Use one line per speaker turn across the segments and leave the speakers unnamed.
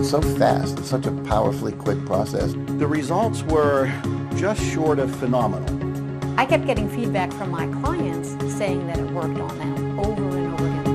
It's so fast. It's such a powerfully quick process.
The results were just short of phenomenal.
I kept getting feedback from my clients saying that it worked on them over and over again.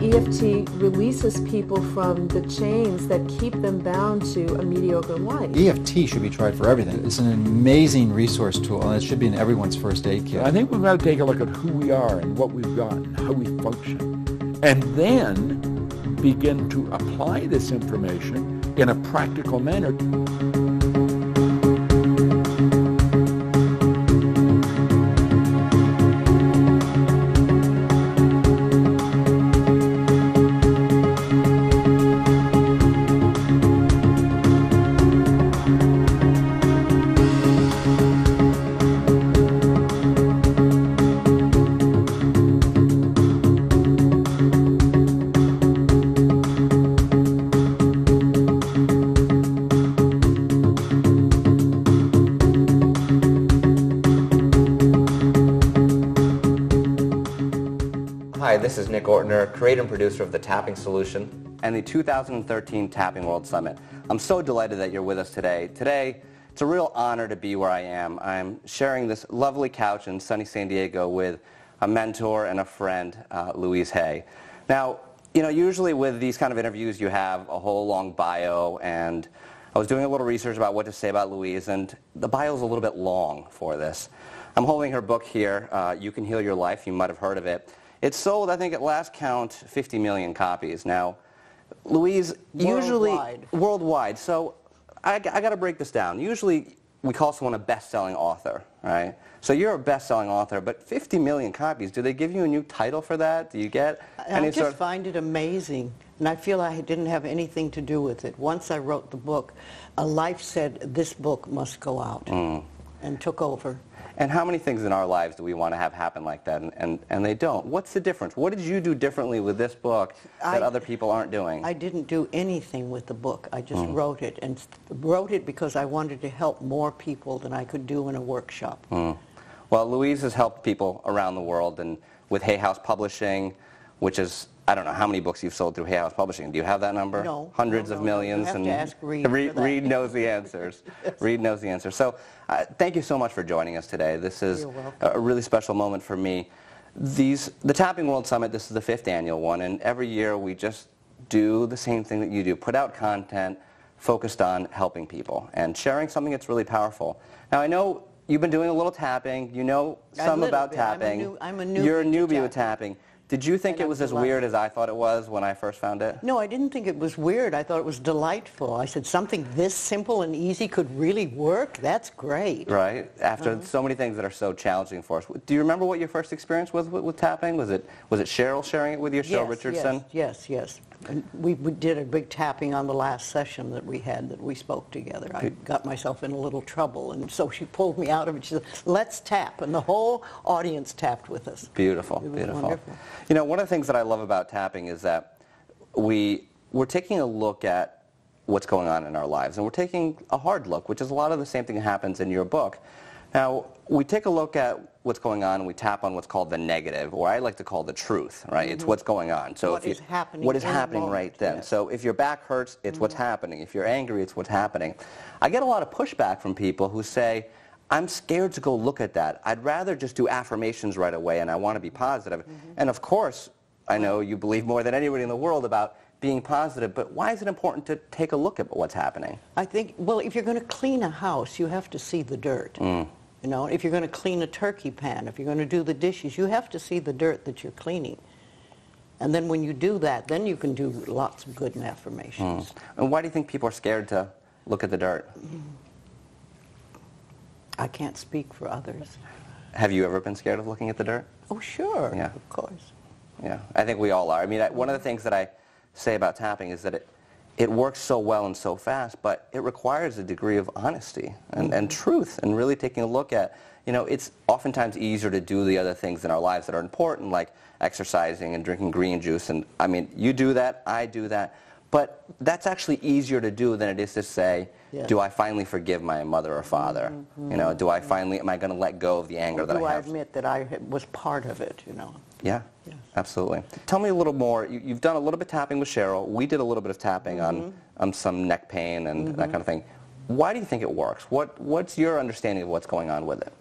EFT releases people from the chains that keep them bound to a mediocre life.
EFT should be tried for everything. It's an amazing resource tool, and it should be in everyone's first aid kit.
I think we've got to take a look at who we are and what we've got and how we function, and then begin to apply this information in a practical manner.
Hi, this is Nick Ortner, creator and producer of The Tapping Solution and the 2013 Tapping World Summit. I'm so delighted that you're with us today. Today, it's a real honor to be where I am. I'm sharing this lovely couch in sunny San Diego with a mentor and a friend, Louise Hay. Now, you know, usually with these kind of interviews you have a whole long bio, and I was doing a little research about what to say about Louise, and the bio is a little bit long for this. I'm holding her book here, You Can Heal Your Life. You might have heard of it. It's sold, I think, at last count, 50 million copies. Now, Louise, usually worldwide. So I got to break this down. Usually, we call someone a best-selling author, right? So you're a best-selling author, but 50 million copies. Do they give you a new title for that? Do you get any
I just find it amazing, and I feel I didn't have anything to do with it. Once I wrote the book, a life said this book must go out, and took over.
And how many things in our lives do we want to have happen like that, and they don't? What's the difference? What did you do differently with this book that other people aren't doing?
I didn't do anything with the book. I just wrote it, and wrote it because I wanted to help more people than I could do in a workshop.
Well, Louise has helped people around the world, and with Hay House Publishing, which is, I don't know how many books you've sold through Hay House Publishing. Do you have that number?
No.
Hundreds of millions.
You have to ask Reed.
Reed knows the answers.
Yes.
Reed knows the answers. So thank you so much for joining us today. This is a really special moment for me. The Tapping World Summit, this is the 5th annual one, and every year we just do the same thing that you do, put out content focused on helping people and sharing something that's really powerful. Now, I know you've been doing a little tapping. You know some about tapping.
I'm a newbie.
You're a newbie with tapping. Did you think it was as weird as I thought it was when I first found it?
No, I didn't think it was weird. I thought it was delightful. I said, something this simple and easy could really work? That's great.
Right? After so many things that are so challenging for us. Do you remember what your first experience was with tapping? Was it Cheryl sharing it with you, Cheryl Richardson?
Yes. And we did a big tapping on the last session that we had, that we spoke together. I got myself in a little trouble, and so she pulled me out of it. She said, let's tap, and the whole audience tapped with us.
Beautiful,
It was
beautiful.
wonderful.
You know, one of the things that I love about tapping is that we're taking a look at what's going on in our lives, and we're taking a hard look, which is a lot of the same thing that happens in your book. Now, we take a look at what's going on, and we tap on what's called the negative, or I like to call the truth, right? It's what's going on. So
What is happening
what is
in the
happening
moment,
right then.
yes.
So if your back hurts, it's what's happening. If you're angry, it's what's happening. I get a lot of pushback from people who say, I'm scared to go look at that. I'd rather just do affirmations right away, and I want to be positive. And of course, I know you believe more than anybody in the world about being positive, but why is it important to take a look at what's happening?
I think, well, if you're going to clean a house, you have to see the dirt. You know, if you're going to clean a turkey pan, if you're going to do the dishes, you have to see the dirt that you're cleaning. And then when you do that, then you can do lots of good affirmations.
And why do you think people are scared to look at the dirt?
I can't speak for others.
Have you ever been scared of looking at the dirt?
Oh, sure,
Yeah.
of course.
Yeah, I think we all are. I mean, one of the things that I say about tapping is that it works so well and so fast, but it requires a degree of honesty and truth, and really taking a look at, you know, it's oftentimes easier to do the other things in our lives that are important, like exercising and drinking green juice. And I mean, you do that, I do that, but that's actually easier to do than it is to say,
Yes.
Do I finally forgive my mother or father? You know, do I finally, am I going to let go of the anger that I have?
Do I admit that I was part of it, you know?
Yeah,
Yes.
absolutely. Tell me a little more. You've done a little bit of tapping with Cheryl. We did a little bit of tapping on some neck pain and that kind of thing. Why do you think it works? What's your understanding of what's going on with it?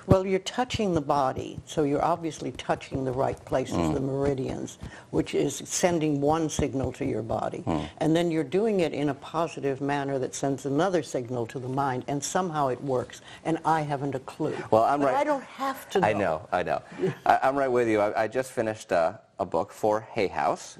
Well, you're touching the body, so you're obviously touching the right places, the meridians, which is sending one signal to your body. And then you're doing it in a positive manner that sends another signal to the mind, and somehow it works. And I haven't a clue.
Well, I'm right.
I don't have to know.
I know. I'm right with you. I just finished a book for Hay House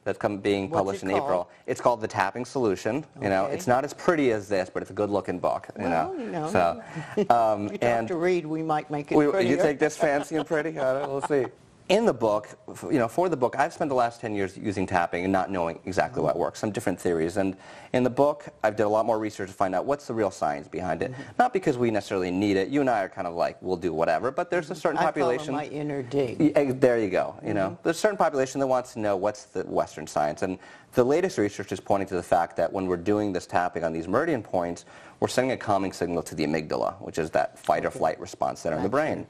that's being published in April. It's called The Tapping Solution. You know, it's not as pretty as this, but it's a good-looking book. You know. So,
you don't have to read, we might make it prettier.
You take this fancy and pretty? We'll see. In the book, you know, for the book, I've spent the last 10 years using tapping and not knowing exactly what works, some different theories. And in the book, I've done a lot more research to find out what's the real science behind it. Not because we necessarily need it. You and I are kind of like, we'll do whatever, but there's a certain population.
I follow my inner dig.
There you go. You know, there's a certain population that wants to know what's the Western science. And the latest research is pointing to the fact that when we're doing this tapping on these meridian points, we're sending a calming signal to the amygdala, which is that fight or flight response center in the brain.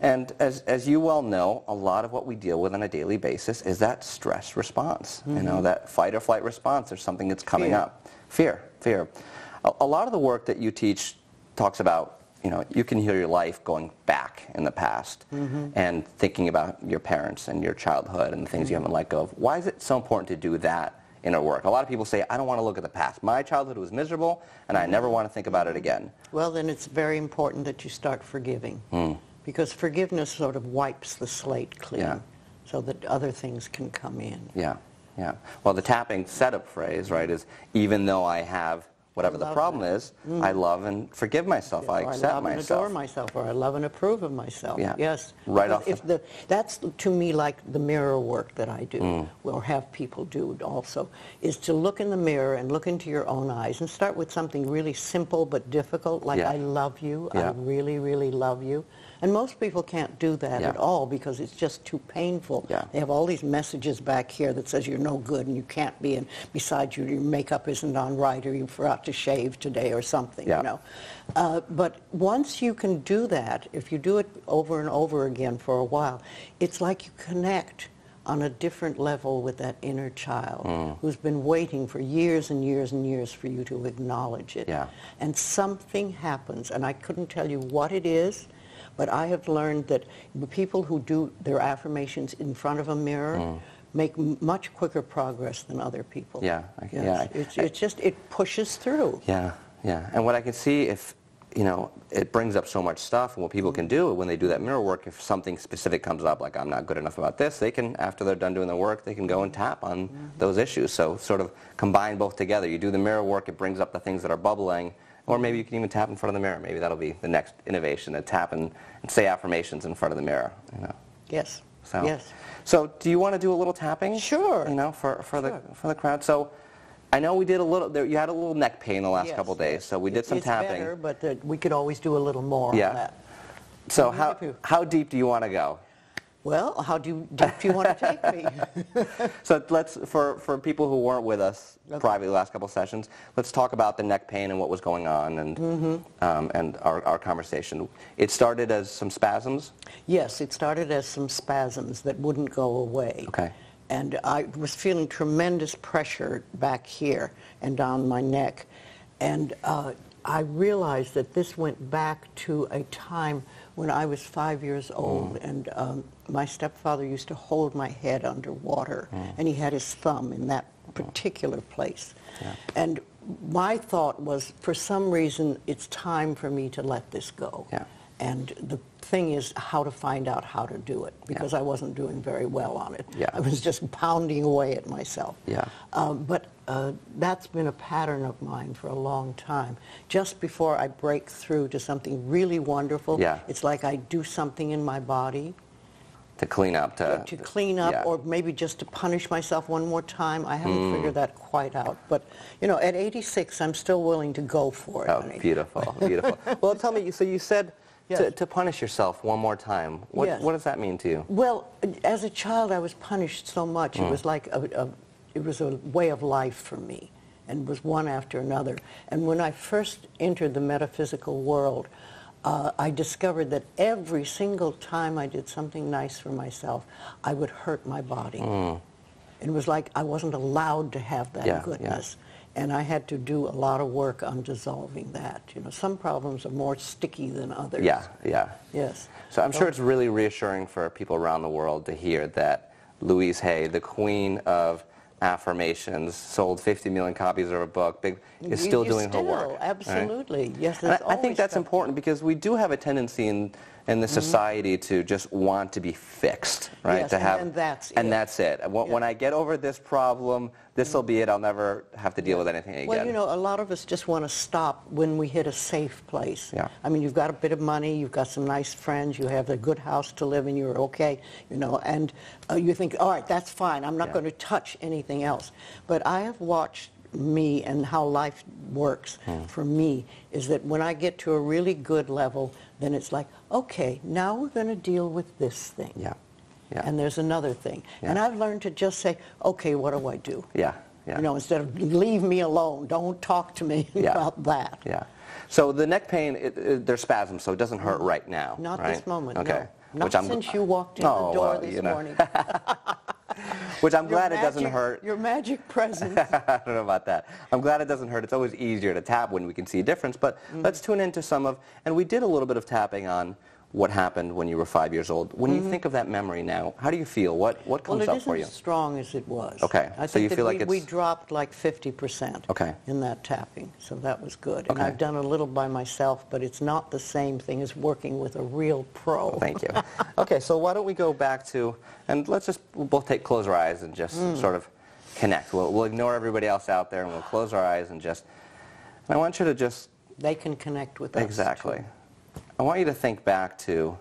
And as you well know, a lot of what we deal with on a daily basis is that stress response. You know, that fight or flight response. There's something that's coming up. Fear. A lot of the work that you teach talks about, you know, you can heal your life going back in the past and thinking about your parents and your childhood and the things you haven't let go of. Why is it so important to do that in our work? A lot of people say, I don't want to look at the past. My childhood was miserable, and I never want to think about it again.
Well, then it's very important that you start forgiving. Because forgiveness sort of wipes the slate clean so that other things can come in.
Yeah. Well, the tapping setup phrase, right, is even though I have whatever the problem is, I love and forgive myself. I accept myself.
I love and adore myself, or I love and approve of myself.
Yeah.
Yes.
Right off.
That's to me like the mirror work that I do, or have people do also, is to look in the mirror and look into your own eyes and start with something really simple but difficult, like I love you, I really, really love you. And most people can't do that at all because it's just too painful. They have all these messages back here that says you're no good and you can't be, and besides your makeup isn't on right, or you forgot to shave today or something, you know. But once you can do that, if you do it over and over again for a while, it's like you connect on a different level with that inner child who's been waiting for years and years and years for you to acknowledge it. And something happens, and I couldn't tell you what it is, but I have learned that the people who do their affirmations in front of a mirror make much quicker progress than other people. It's just, it pushes through.
And what I can see, if, you know, it brings up so much stuff, and what people can do when they do that mirror work, if something specific comes up, like I'm not good enough about this, they can, after they're done doing their work, they can go and tap on those issues. So sort of combine both together. You do the mirror work, it brings up the things that are bubbling, or maybe you can even tap in front of the mirror. Maybe that'll be the next innovation, to tap and say affirmations in front of the mirror. You know.
Yes.
So,
yes.
So do you want to do a little tapping?
Sure.
You know, for the crowd. So I know we did a little. You had a little neck pain the last couple of days, so we did some tapping.
It's better, but we could always do a little more on that.
So how deep do you want to go?
Well, how deep do you want to take me?
So let's, for people who weren't with us privately the last couple of sessions, let's talk about the neck pain and what was going on, and our conversation. It started as some spasms?
Yes, it started as some spasms that wouldn't go away.
Okay.
And I was feeling tremendous pressure back here and down my neck. And I realized that this went back to a time when I was 5 years old, and my stepfather used to hold my head underwater, and he had his thumb in that particular place. And my thought was, for some reason, it's time for me to let this go. And the thing is how to find out how to do it, because I wasn't doing very well on it. I was just pounding away at myself. But that's been a pattern of mine for a long time. Just before I break through to something really wonderful, it's like I do something in my body.
To clean up. To
clean up, or maybe just to punish myself one more time. I haven't figured that quite out. But, you know, at 86, I'm still willing to go for it.
Oh, honey. Beautiful, beautiful. Well, tell me, so you said to punish yourself one more time. What does that mean to you?
Well, as a child, I was punished so much. It was like it was a way of life for me. and was one after another. And when I first entered the metaphysical world, I discovered that every single time I did something nice for myself, I would hurt my body. It was like I wasn't allowed to have that goodness. And I had to do a lot of work on dissolving that. You know, some problems are more sticky than others.
Yes. So I'm sure it's really reassuring for people around the world to hear that Louise Hay, the queen of affirmations, sold 50 million copies of her book, is still doing her work.
Absolutely.
Right?
Yes,
I think that's important because we do have a tendency in the society to just want to be fixed, right?
Yes,
to have,
and that's
and
it.
that's it. When I get over this problem, this will be it. I'll never have to deal with anything again.
Well, you know, a lot of us just want to stop when we hit a safe place. I mean, you've got a bit of money, you've got some nice friends, you have a good house to live in, you're okay, you know, and you think, all right, that's fine, I'm not going to touch anything else. But I have watched me and how life works for me is that when I get to a really good level, then it's like, okay, now we're going to deal with this thing. And there's another thing. And I've learned to just say, okay, what do I do? You know, instead of leave me alone, don't talk to me about that.
So the neck pain, there's spasms, so it doesn't hurt right now.
Not
right?
this moment,
okay.
no. Not since you walked in the door this morning.
Which I'm glad it doesn't hurt.
Your magic presence.
I don't know about that. I'm glad it doesn't hurt. It's always easier to tap when we can see a difference. But let's tune into some of, and we did a little bit of tapping on what happened when you were 5 years old. When you think of that memory now, how do you feel? What comes up for you?
Well, it isn't as strong as it was.
Okay.
I
so
think
you feel like
we dropped like 50% in that tapping, so that was good. And I've done a little by myself, but it's not the same thing as working with a real pro.
Well, thank you. Okay, so why don't we go back to, and we'll both close our eyes and just sort of connect. We'll ignore everybody else out there and we'll close our eyes and I want you to just...
They can connect with us.
Exactly.
Too.
I want you to think back to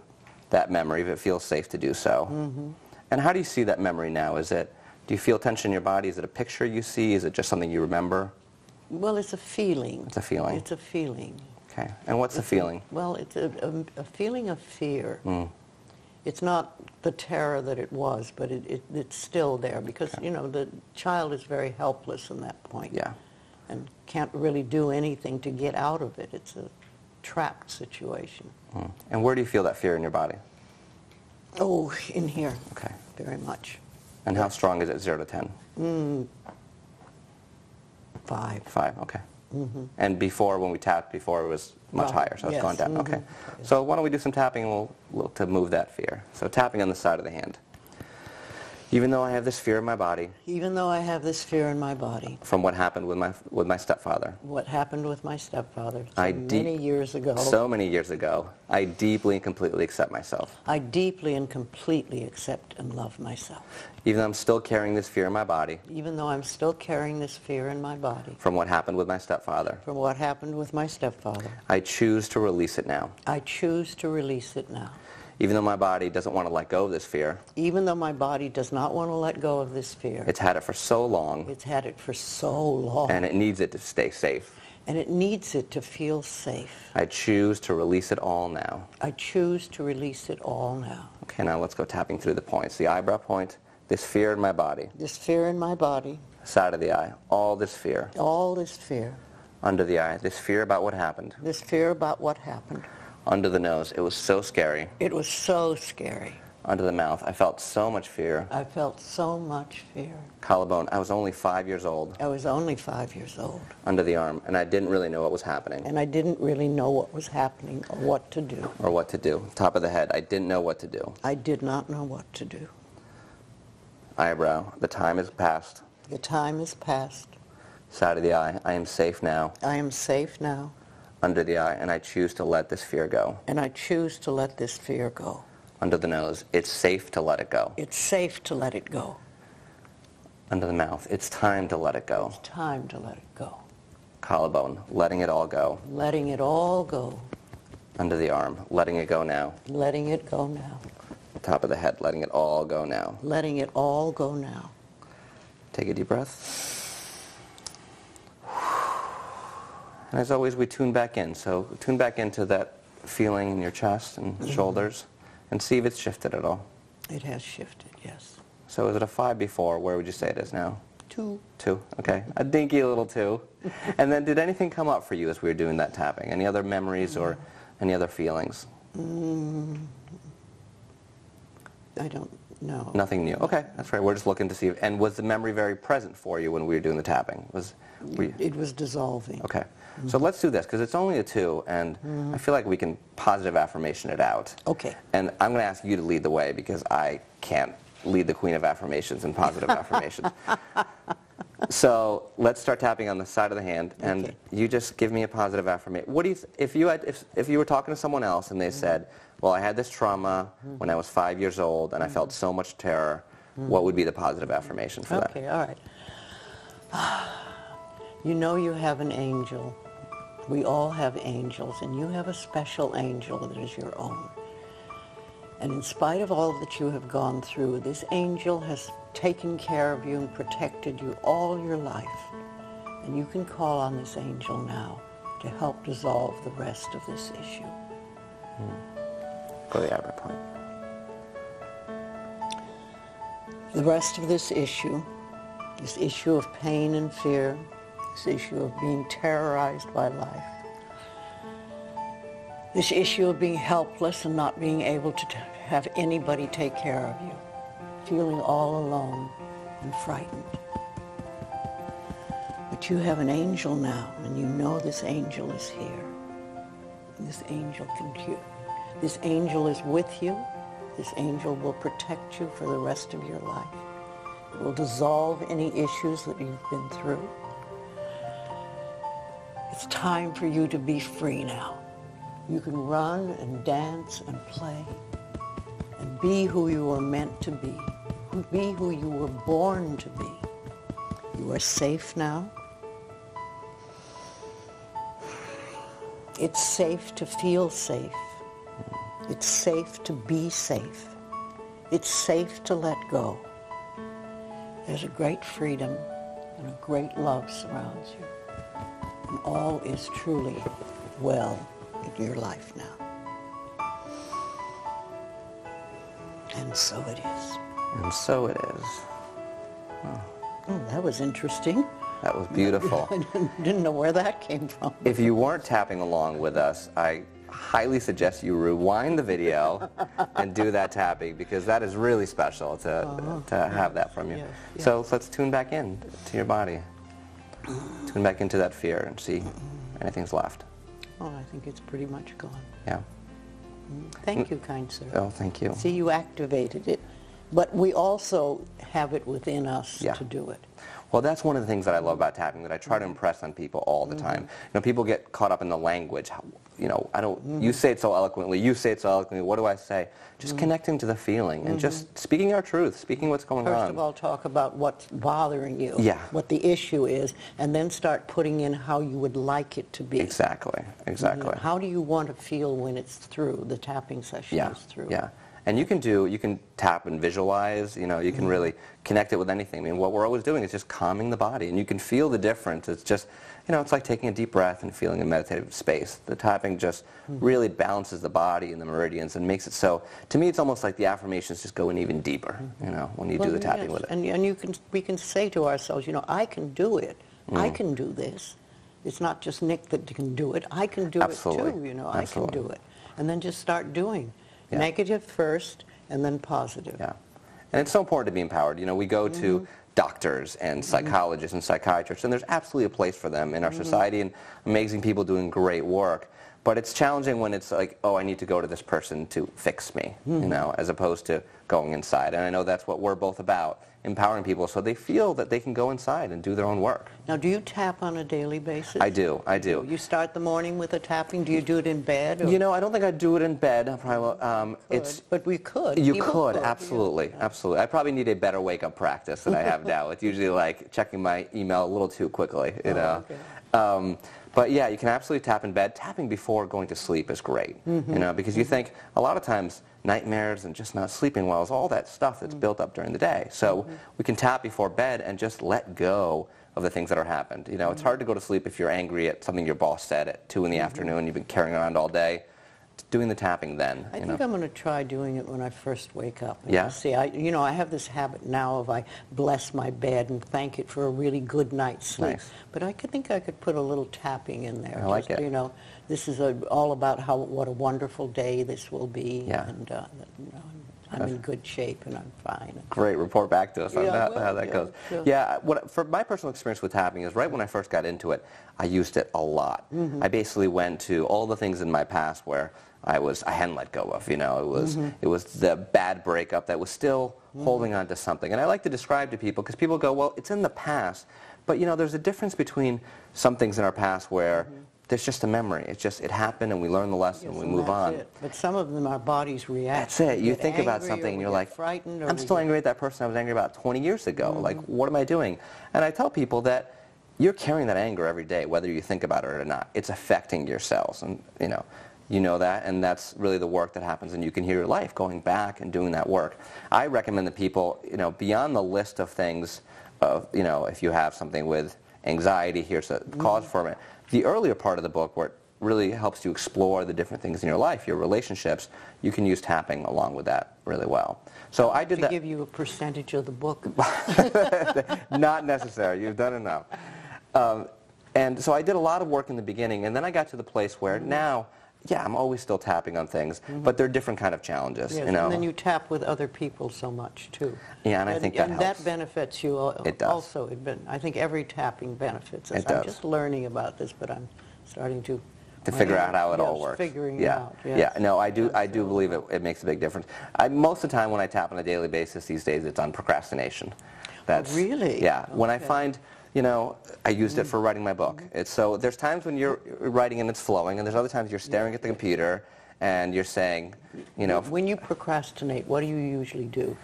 that memory, if it feels safe to do so. And how do you see that memory now? Do you feel tension in your body? Is it a picture you see? Is it just something you remember?
Well, it's a feeling.
It's a feeling.
It's a feeling.
Okay. And what's the feeling?
Well, it's a feeling of fear. It's not the terror that it was, but it's still there because, you know, the child is very helpless in that point. And can't really do anything to get out of it. It's a trapped situation.
And where do you feel that fear in your body?
Oh, in here.
Okay.
Very much.
And how strong is it, 0 to 10?
5.
5, okay. And before, when we tapped before, it was much higher, so it's gone down. Okay. So why don't we do some tapping and we'll look to move that fear. So tapping on the side of the hand. Even though I have this fear in my body.
Even though I have this fear in my body.
From what happened with my stepfather.
What happened with my stepfather many years ago.
So many years ago. I deeply and completely accept myself.
I deeply and completely accept and love myself.
Even though I'm still carrying this fear in my body.
Even though I'm still carrying this fear in my body.
From what happened with my stepfather.
From what happened with my stepfather.
I choose to release it now.
I choose to release it now.
Even though my body doesn't want to let go of this fear.
Even though my body does not want to let go of this fear.
It's had it for so long.
It's had it for so long.
And it needs it to stay safe.
And it needs it to feel safe.
I choose to release it all now.
I choose to release it all now.
Okay, now let's go tapping through the points. The eyebrow point, this fear in my body.
This fear in my body.
Side of the eye, all this fear.
All this fear.
Under the eye, this fear about what happened.
This fear about what happened.
Under the nose, it was so scary.
It was so scary.
Under the mouth, I felt so much fear.
I felt so much fear.
Collarbone, I was only 5 years old.
I was only 5 years old.
Under the arm, and I didn't really know what was happening.
And I didn't really know what was happening or what to do.
Or what to do. Top of the head, I didn't know what to do.
I did not know what to do.
Eyebrow, the time has passed.
The time has passed.
Side of the eye, I am safe now.
I am safe now.
Under the eye, and I choose to let this fear go.
And I choose to let this fear go.
Under the nose, it's safe to let it go.
It's safe to let it go.
Under the mouth, it's time to let it go.
It's time to let it go.
Collarbone, letting it all go.
Letting it all go.
Under the arm, letting it go now.
Letting it go now.
Top of the head, letting it all go now.
Letting it all go now.
Take a deep breath. And as always, we tune back in. So tune back into that feeling in your chest and shoulders and see if it's shifted at all.
It has shifted, yes.
So is it a 5 before? Where would you say it is now?
2.
2, okay. A dinky little 2. And then did anything come up for you as we were doing that tapping? Any other memories or any other feelings?
I don't know.
Nothing new. Okay, that's right. We're just looking to see. And was the memory very present for you when we were doing the tapping?
It was dissolving.
Okay. So let's do this, because it's only a 2, and I feel like we can positive affirmation it out.
Okay.
And I'm going to ask you to lead the way, because I can't lead the queen of affirmations and positive affirmations. So let's start tapping on the side of the hand, and you just give me a positive affirmation. What do you if you were talking to someone else and they said, well, I had this trauma when I was 5 years old and I felt so much terror, what would be the positive affirmation for that?
Okay, all right. You know you have an angel. We all have angels, and you have a special angel that is your own. And in spite of all that you have gone through, this angel has taken care of you and protected you all your life. And you can call on this angel now to help dissolve the rest of this issue.
Go to the outer point.
The rest of this issue of pain and fear, this issue of being terrorized by life, this issue of being helpless and not being able to have anybody take care of you, feeling all alone and frightened. But you have an angel now, and you know this angel is here. And this angel can cure. This angel is with you. This angel will protect you for the rest of your life. It will dissolve any issues that you've been through. It's time for you to be free now. You can run and dance and play and be who you were meant to be. Be who you were born to be. You are safe now. It's safe to feel safe. It's safe to be safe. It's safe to let go. There's a great freedom and a great love surrounds you. And all is truly well in your life now. And so it is.
And so it is.
Oh, that was interesting.
That was beautiful.
I didn't know where that came from.
If you weren't tapping along with us, I highly suggest you rewind the video and do that tapping, because that is really special to have that from you.
Yes, yes.
So let's tune back in to your body. Tune back into that fear and see if anything's left.
Oh, I think it's pretty much gone.
Yeah.
Thank you, kind sir.
Oh, thank you.
See, you activated it. But we also have it within us
Yeah.
to do it.
Well, that's one of the things that I love about tapping, that I try to impress on people all the time. You know, people get caught up in the language. You know, you say it so eloquently, you say it so eloquently, what do I say? Just connecting to the feeling and just speaking our truth, speaking what's going on.
First of all, talk about what's bothering you,
Yeah.
what the issue is, and then start putting in how you would like it to be.
Exactly, exactly.
How do you want to feel when it's through, the tapping session is through?
Yeah. And you can tap and visualize, you know, you can really connect it with anything. I mean, what we're always doing is just calming the body, and you can feel the difference. It's just, you know, it's like taking a deep breath and feeling a meditative space. The tapping just really balances the body and the meridians and makes it so, to me, it's almost like the affirmations just go in even deeper, you know, when you do the tapping with it.
And we can say to ourselves, you know, I can do it. I can do this. It's not just Nick that can do it. I can do it too, you know. I can do it. And then just start doing.
Yeah.
Negative first, and then positive.
Yeah. And it's so important to be empowered. You know, we go to doctors and psychologists and psychiatrists, and there's absolutely a place for them in our society, and amazing people doing great work. But it's challenging when it's like, oh, I need to go to this person to fix me, you know, as opposed to going inside. And I know that's what we're both about, empowering people so they feel that they can go inside and do their own work.
Now, do you tap on a daily basis?
I do.
You start the morning with a tapping. Do you do it in bed? Or?
You know, I don't think I'd do it in bed.
But we could.
You
People
could, absolutely, absolutely. I probably need a better wake-up practice than I have now. It's usually like checking my email a little too quickly, you know.
Okay.
But yeah, you can absolutely tap in bed. Tapping before going to sleep is great, you know, because you think a lot of times nightmares and just not sleeping well is all that stuff that's built up during the day. So we can tap before bed and just let go of the things that are happened. You know, it's hard to go to sleep if you're angry at something your boss said at 2 in the afternoon. You've been carrying around all day. doing the tapping then.
I think I'm going to try doing it when I first wake up. And
Yeah?
See, I have this habit now of I bless my bed and thank it for a really good night's sleep.
Nice.
But I think I could put a little tapping in there.
I like it.
You know, this is all about what a wonderful day this will be.
Yeah.
And you know, I'm in good shape and I'm fine.
Great. Report back to us on
Yeah,
how that goes. Yeah, for my personal experience with tapping is right when I first got into it, I used it a lot. I basically went to all the things in my past where I hadn't let go of. You know, it was the bad breakup that was still holding on to something. And I like to describe to people because people go, well, it's in the past. But you know, there's a difference between some things in our past where there's just a memory. It happened and we learn the lesson and we move on.
It. But some of them, our bodies react.
That's it. You think about something and you're like,
frightened,
I'm still angry at that person I was angry about 20 years ago. Like, what am I doing? And I tell people that you're carrying that anger every day, whether you think about it or not. It's affecting your cells. And you know that, and that's really the work that happens, and you can heal your life going back and doing that work. I recommend that people, beyond the list of things of, if you have something with anxiety, here's a cause for it. The earlier part of the book where it really helps you explore the different things in your life, your relationships, you can use tapping along with that really well. So I did that.
Give you a percentage of the book.
Not necessary. You've done enough. And so I did a lot of work in the beginning, and then I got to the place where now, yeah, I'm always still tapping on things, but they're different kind of challenges.
Yes, and then you tap with other people so much too.
Yeah, and I think that helps.
And that benefits you.
It does.
Also, I think every tapping benefits us. I'm just learning about this, but I'm starting to
figure out how it all works.
Figuring it out. Yes.
Yeah, no, I do believe it makes a big difference. Most of the time when I tap on a daily basis these days, it's on procrastination. That's
really?
Yeah, when I find. I used it for writing my book. So there's times when you're writing and it's flowing, and there's other times you're staring at the computer and you're saying,
When you procrastinate, what do you usually do?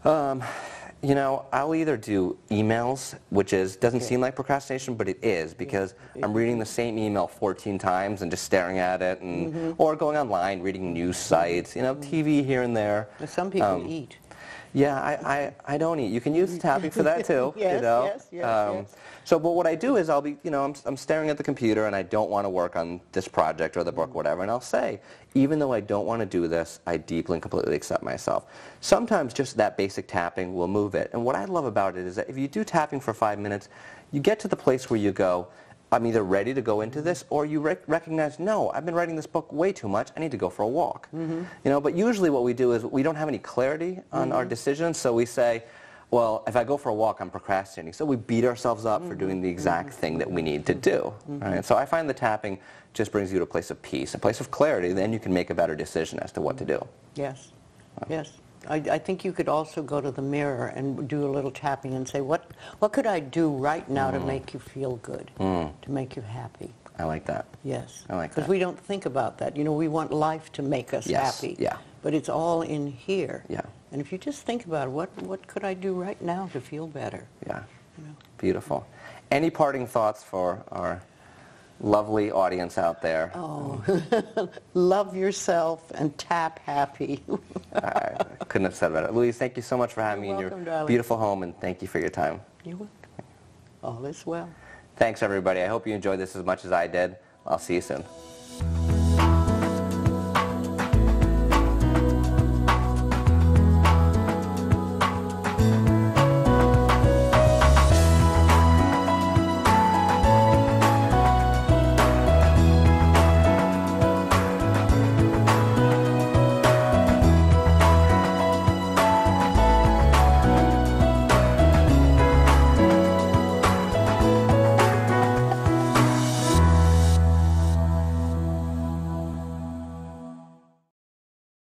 I'll either do emails, which doesn't seem like procrastination, but it is, because I'm reading the same email 14 times and just staring at it, and or going online, reading news sites, TV here and there.
Some people eat.
Yeah, I don't eat. You can use tapping for that too.
Yes.
So, but what I do is I'll be, I'm staring at the computer and I don't want to work on this project or the book, whatever, and I'll say, even though I don't want to do this, I deeply and completely accept myself. Sometimes just that basic tapping will move it. And what I love about it is that if you do tapping for 5 minutes, you get to the place where you go, I'm either ready to go into this, or you recognize, no, I've been writing this book way too much, I need to go for a walk. But usually what we do is we don't have any clarity on our decisions, so we say, well, if I go for a walk, I'm procrastinating. So we beat ourselves up for doing the exact thing that we need to do. Right? So I find the tapping just brings you to a place of peace, a place of clarity, then you can make a better decision as to what to do.
Yes, yes. I think you could also go to the mirror and do a little tapping and say, what could I do right now to make you feel good, to make you happy?
I like that.
Yes.
I like that.
Because we don't think about that. We want life to make us happy.
Yeah.
But it's all in here.
Yeah.
And if you just think about it, what could I do right now to feel better?
Yeah. Beautiful. Any parting thoughts for our lovely audience out there?
Oh, love yourself and tap happy.
I couldn't have said it better. Louise, thank you so much for having me in your
darling.
beautiful home, and thank you for your time.
You're welcome. All is well.
Thanks, everybody. I hope you enjoyed this as much as I did. I'll see you soon.